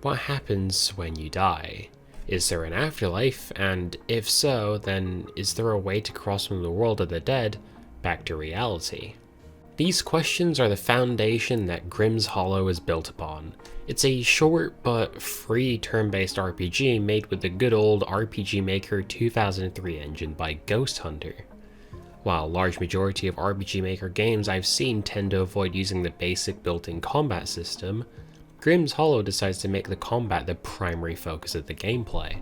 What happens when you die? Is there an afterlife? And if so, then is there a way to cross from the world of the dead back to reality? These questions are the foundation that Grimm's Hollow is built upon. It's a short but free turn-based RPG made with the good old RPG Maker 2003 engine by Ghost Hunter. While a large majority of RPG Maker games I've seen tend to avoid using the basic built-in combat system, Grimm's Hollow decides to make the combat the primary focus of the gameplay.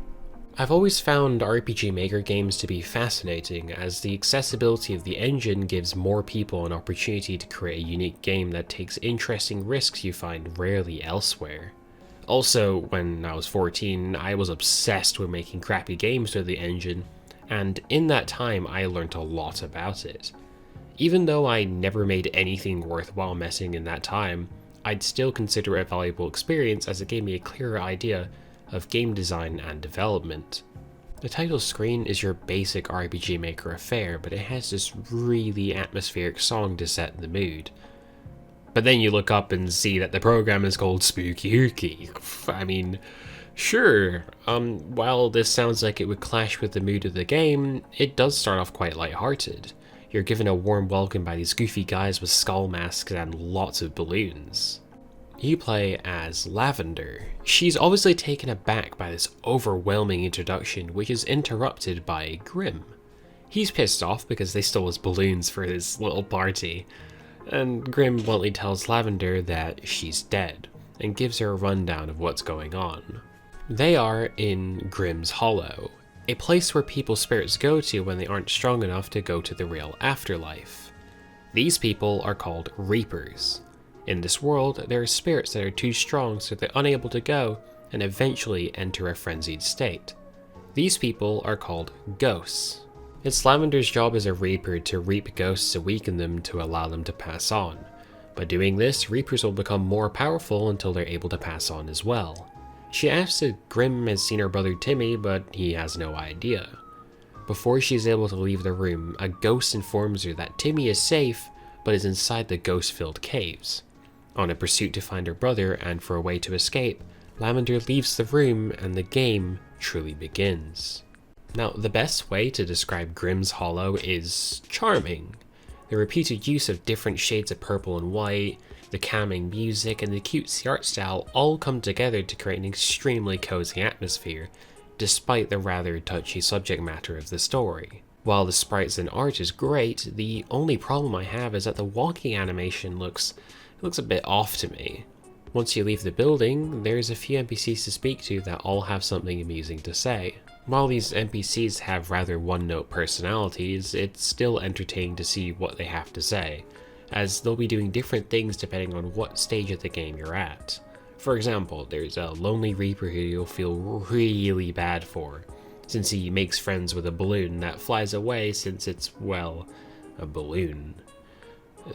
I've always found RPG Maker games to be fascinating, as the accessibility of the engine gives more people an opportunity to create a unique game that takes interesting risks you find rarely elsewhere. Also, when I was 14, I was obsessed with making crappy games with the engine, and in that time I learned a lot about it. Even though I never made anything worthwhile messing in that time, I'd still consider it a valuable experience as it gave me a clearer idea of game design and development. The title screen is your basic RPG Maker affair, but it has this really atmospheric song to set the mood. But then you look up and see that the program is called Spooky Hooky. I mean, sure, while this sounds like it would clash with the mood of the game, it does start off quite lighthearted. You're given a warm welcome by these goofy guys with skull masks and lots of balloons. You play as Lavender. She's obviously taken aback by this overwhelming introduction, which is interrupted by Grimm. He's pissed off because they stole his balloons for his little party, and Grimm bluntly tells Lavender that she's dead, and gives her a rundown of what's going on. They are in Grimm's Hollow, a place where people's spirits go to when they aren't strong enough to go to the real afterlife. These people are called Reapers. In this world, there are spirits that are too strong so they're unable to go and eventually enter a frenzied state. These people are called Ghosts. It's Lavender's job as a Reaper to reap ghosts to weaken them to allow them to pass on. By doing this, Reapers will become more powerful until they're able to pass on as well. She asks if Grimm has seen her brother Timmy, but he has no idea. Before she's able to leave the room, a ghost informs her that Timmy is safe, but is inside the ghost-filled caves. On a pursuit to find her brother and for a way to escape, Lavender leaves the room and the game truly begins. Now, the best way to describe Grimm's Hollow is charming. The repeated use of different shades of purple and white, the calming music, and the cutesy art style all come together to create an extremely cozy atmosphere, despite the rather touchy subject matter of the story. While the sprites and art is great, the only problem I have is that the walking animation looks a bit off to me. Once you leave the building, there's a few NPCs to speak to that all have something amusing to say. While these NPCs have rather one-note personalities, it's still entertaining to see what they have to say, as they'll be doing different things depending on what stage of the game you're at. For example, there's a lonely Reaper who you'll feel really bad for, since he makes friends with a balloon that flies away since it's, well, a balloon.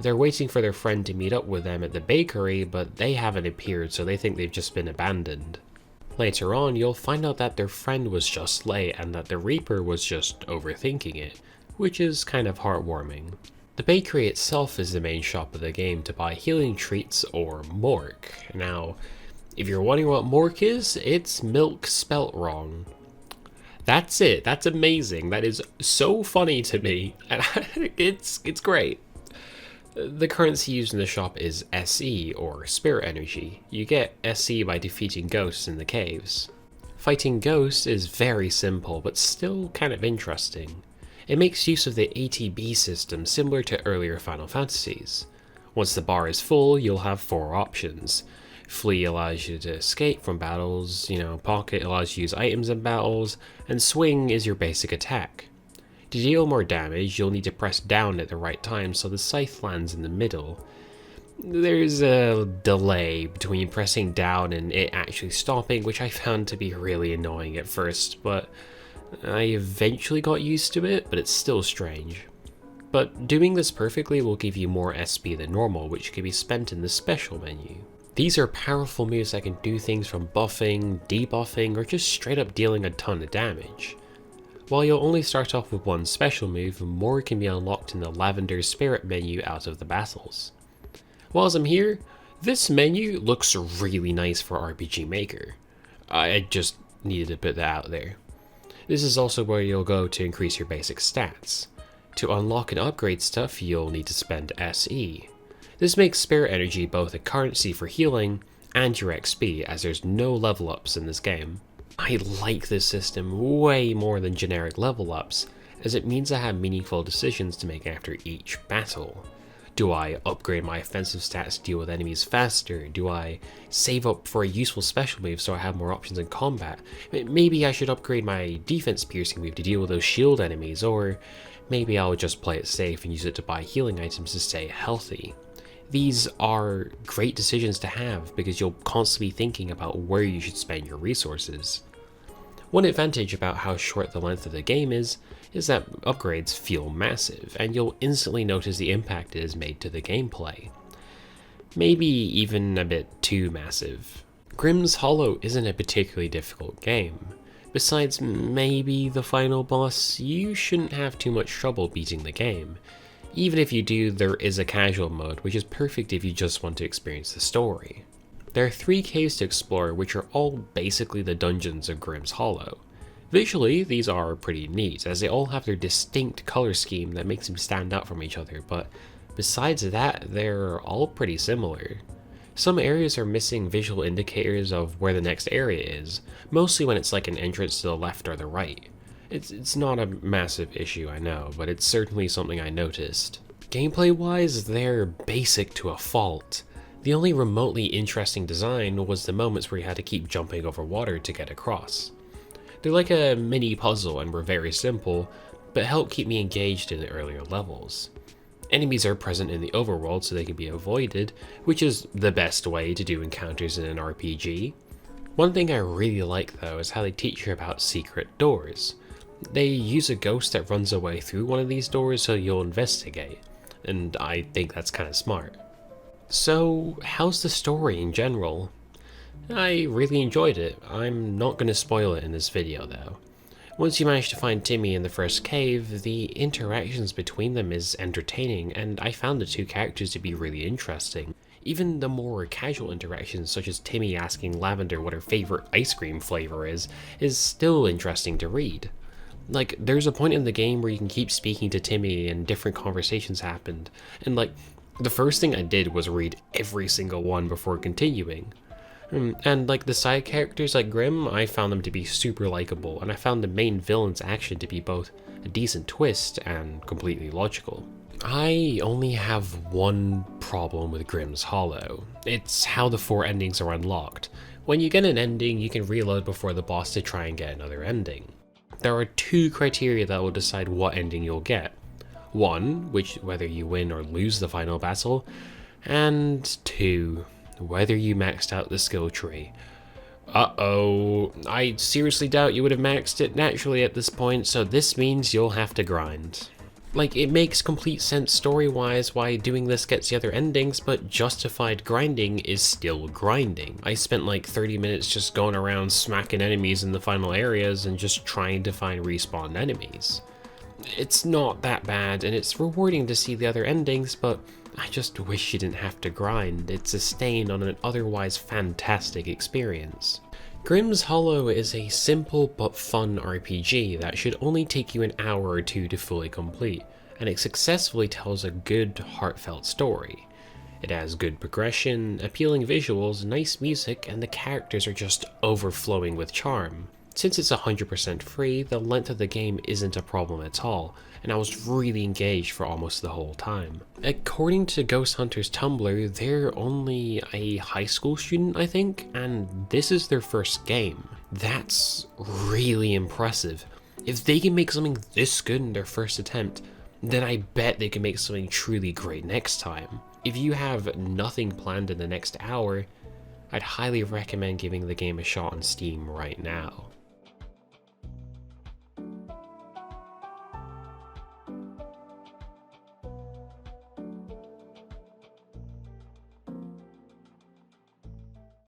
They're waiting for their friend to meet up with them at the bakery, but they haven't appeared, so they think they've just been abandoned. Later on, you'll find out that their friend was just late and that the Reaper was just overthinking it, which is kind of heartwarming. The bakery itself is the main shop of the game to buy healing treats or mork. Now, if you're wondering what mork is, it's milk spelt wrong. That's it. That's amazing. That is so funny to me, and it's great. The currency used in the shop is SE, or Spirit Energy. You get SE by defeating ghosts in the caves. Fighting ghosts is very simple, but still kind of interesting. It makes use of the ATB system similar to earlier Final Fantasies. Once the bar is full, you'll have 4 options. Flee allows you to escape from battles, Pocket allows you to use items in battles, and Swing is your basic attack. To deal more damage, you'll need to press down at the right time so the scythe lands in the middle. There's a delay between pressing down and it actually stopping, which I found to be really annoying at first, but I eventually got used to it, but it's still strange. But doing this perfectly will give you more SP than normal, which can be spent in the special menu. These are powerful moves that can do things from buffing, debuffing, or just straight up dealing a ton of damage. While you'll only start off with one special move, more can be unlocked in the Lavender Spirit menu out of the battles. Whilst I'm here, This menu looks really nice for RPG Maker. I just needed to put that out there. This is also where you'll go to increase your basic stats. To unlock and upgrade stuff, you'll need to spend SE. This makes spare energy both a currency for healing and your XP, as there's no level ups in this game. I like this system way more than generic level ups, as it means I have meaningful decisions to make after each battle. Do I upgrade my offensive stats to deal with enemies faster? Do I save up for a useful special move so I have more options in combat? Maybe I should upgrade my defense piercing move to deal with those shield enemies, or maybe I'll just play it safe and use it to buy healing items to stay healthy. These are great decisions to have because you'll constantly be thinking about where you should spend your resources. One advantage about how short the length of the game is that upgrades feel massive, and you'll instantly notice the impact it has made to the gameplay. Maybe even a bit too massive. Grimm's Hollow isn't a particularly difficult game. Besides maybe the final boss, you shouldn't have too much trouble beating the game. Even if you do, there is a casual mode, which is perfect if you just want to experience the story. There are 3 caves to explore, which are all basically the dungeons of Grimm's Hollow. Visually, these are pretty neat, as they all have their distinct color scheme that makes them stand out from each other, but besides that, they're all pretty similar. Some areas are missing visual indicators of where the next area is, mostly when it's like an entrance to the left or the right. It's not a massive issue, I know, but it's certainly something I noticed. Gameplay-wise, they're basic to a fault. The only remotely interesting design was the moments where you had to keep jumping over water to get across. They're like a mini puzzle and were very simple, but helped keep me engaged in the earlier levels. Enemies are present in the overworld so they can be avoided, which is the best way to do encounters in an RPG. One thing I really like though is how they teach you about secret doors. They use a ghost that runs away through one of these doors so you'll investigate, and I think that's kind of smart. So, how's the story in general? I really enjoyed it. I'm not going to spoil it in this video though. Once you manage to find Timmy in the first cave, the interactions between them is entertaining, and I found the 2 characters to be really interesting. Even the more casual interactions, such as Timmy asking Lavender what her favorite ice cream flavor is still interesting to read. Like, there's a point in the game where you can keep speaking to Timmy and different conversations happened, and like, the first thing I did was read every single one before continuing. And like the side characters like Grimm, I found them to be super likable, and I found the main villain's action to be both a decent twist and completely logical. I only have one problem with Grimm's Hollow. It's how the 4 endings are unlocked. When you get an ending, you can reload before the boss to try and get another ending. There are 2 criteria that will decide what ending you'll get. 1, whether you win or lose the final battle, and 2, whether you maxed out the skill tree. Uh-oh, I seriously doubt you would have maxed it naturally at this point, so this means you'll have to grind. Like, it makes complete sense story-wise why doing this gets the other endings, but justified grinding is still grinding. I spent like 30 minutes just going around smacking enemies in the final areas and just trying to find respawned enemies. It's not that bad, and it's rewarding to see the other endings, but I just wish you didn't have to grind. It's a stain on an otherwise fantastic experience. Grimm's Hollow is a simple but fun RPG that should only take you an hour or 2 to fully complete, and it successfully tells a good, heartfelt story. It has good progression, appealing visuals, nice music, and the characters are just overflowing with charm. Since it's 100% free, the length of the game isn't a problem at all, and I was really engaged for almost the whole time. According to Ghost Hunter's Tumblr, they're only a high school student, I think, and this is their first game. That's really impressive. If they can make something this good in their first attempt, then I bet they can make something truly great next time. If you have nothing planned in the next hour, I'd highly recommend giving the game a shot on Steam right now.